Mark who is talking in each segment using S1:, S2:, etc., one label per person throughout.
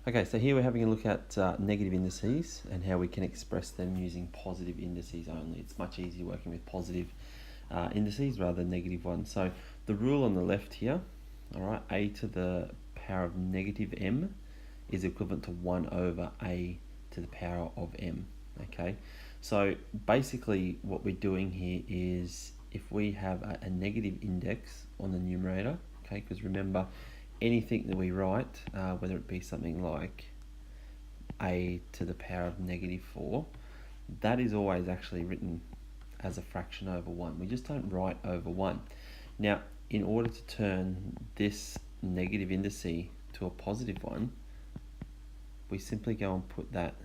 S1: Okay, so here we're having a look at negative indices and how we can express them using positive indices only. It's much easier working with positive indices rather than negative ones. So the rule on the left here, all right, a to the power of negative m is equivalent to 1 over a to the power of m, okay? So basically what we're doing here is if we have a negative index on the numerator, okay, because remember, anything that we write, whether it be something like a to the power of negative 4, that is always actually written as a fraction over 1. We just don't write over 1. Now, in order to turn this negative indice to a positive one, we simply go and put that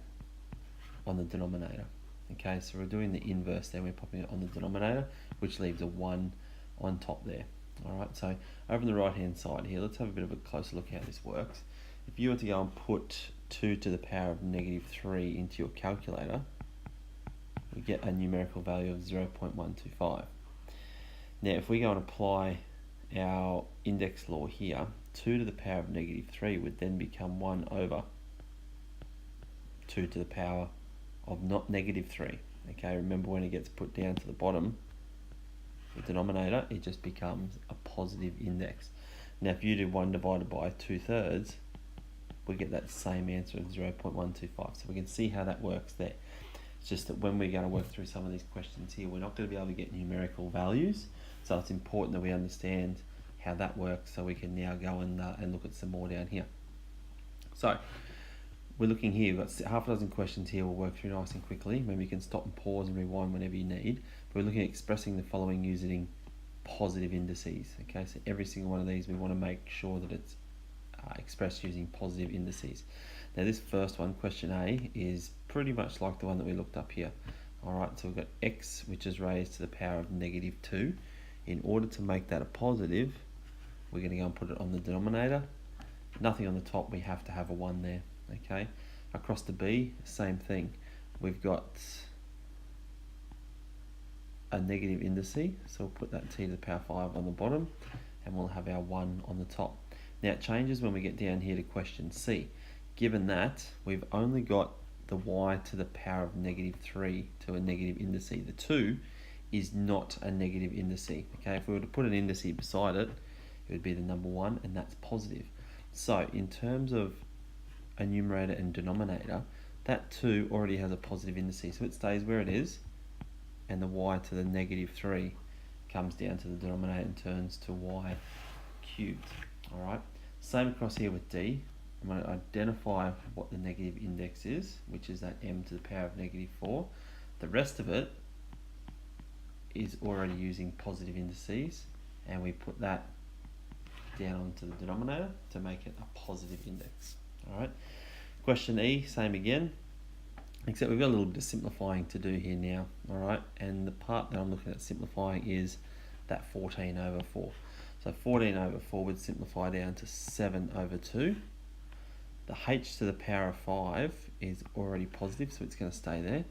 S1: on the denominator. Okay, so we're doing the inverse there, we're popping it on the denominator, which leaves a 1 on top there. Alright, so over on the right hand side here, let's have a bit of a closer look at how this works. If you were to go and put 2 to the power of negative 3 into your calculator, we get a numerical value of 0.125. Now if we go and apply our index law here, 2 to the power of negative 3 would then become 1 over 2 to the power of not negative 3. Okay, remember when it gets put down to the bottom, the denominator, it just becomes a positive index. Now if you do 1 divided by 2/3, we get that same answer of 0.125. So we can see how that works there. It's just that when we're going to work through some of these questions here, we're not going to be able to get numerical values. So it's important that we understand how that works so we can now go and look at some more down here. So we're looking here, we've got half a dozen questions here we'll work through nice and quickly. Maybe you can stop and pause and rewind whenever you need. But we're looking at expressing the following using positive indices. Okay, so every single one of these we want to make sure that it's expressed using positive indices. Now this first one, question A, is pretty much like the one that we looked up here. Alright, so we've got x which is raised to the power of negative 2. In order to make that a positive, we're going to go and put it on the denominator. Nothing on the top, we have to have a 1 there. Okay, across to B, same thing. We've got a negative indice, so we'll put that t to the power 5 on the bottom, and we'll have our 1 on the top. Now it changes when we get down here to question C. Given that we've only got the y to the power of negative 3 to a negative indice, the 2 is not a negative indice. Okay, if we were to put an indice beside it, it would be the number 1, and that's positive. So in terms of a numerator and denominator, that 2 already has a positive indice, so it stays where it is, and the y to the negative 3 comes down to the denominator and turns to y cubed. Alright, same across here with D. I'm going to identify what the negative index is, which is that m to the power of negative 4. The rest of it is already using positive indices, and we put that down onto the denominator to make it a positive index. Alright, question E, same again, except we've got a little bit of simplifying to do here now. Alright, and the part that I'm looking at simplifying is that 14 over 4. So 14 over 4 would simplify down to 7 over 2. The h to the power of 5 is already positive, so it's going to stay there.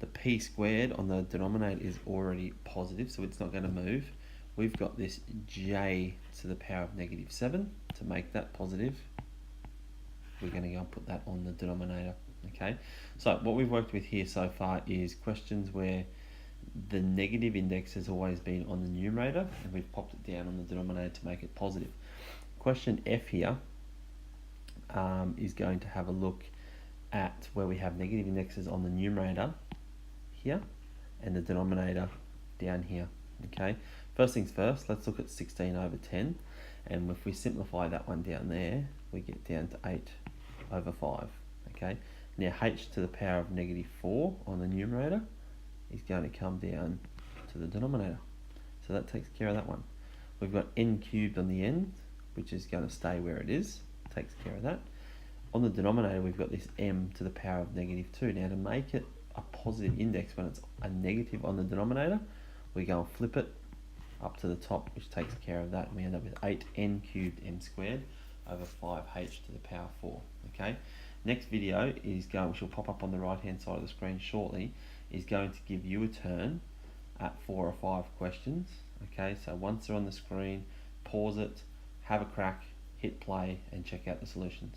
S1: The p squared on the denominator is already positive, so it's not going to move. We've got this j to the power of negative 7 to make that positive. We're going to go and put that on the denominator. Okay, so what we've worked with here so far is questions where the negative index has always been on the numerator, and we've popped it down on the denominator to make it positive. Question F here is going to have a look at where we have negative indexes on the numerator here and the denominator down here. Okay, first things first, let's look at 16 over 10, and if we simplify that one down there, we get down to 8 over 5. Okay, now h to the power of negative 4 on the numerator is going to come down to the denominator, so that takes care of that one. We've got n cubed on the end, which is going to stay where it is, takes care of that. On the denominator, we've got this m to the power of negative 2. Now to make it a positive index when it's a negative on the denominator, we go and flip it up to the top, which takes care of that, and we end up with 8n cubed m squared over 5h to the power 4. Okay, next video is going, which will pop up on the right hand side of the screen shortly, is going to give you a turn at 4 or 5 questions. Okay, so once they're on the screen, pause it, have a crack, hit play, and check out the solutions.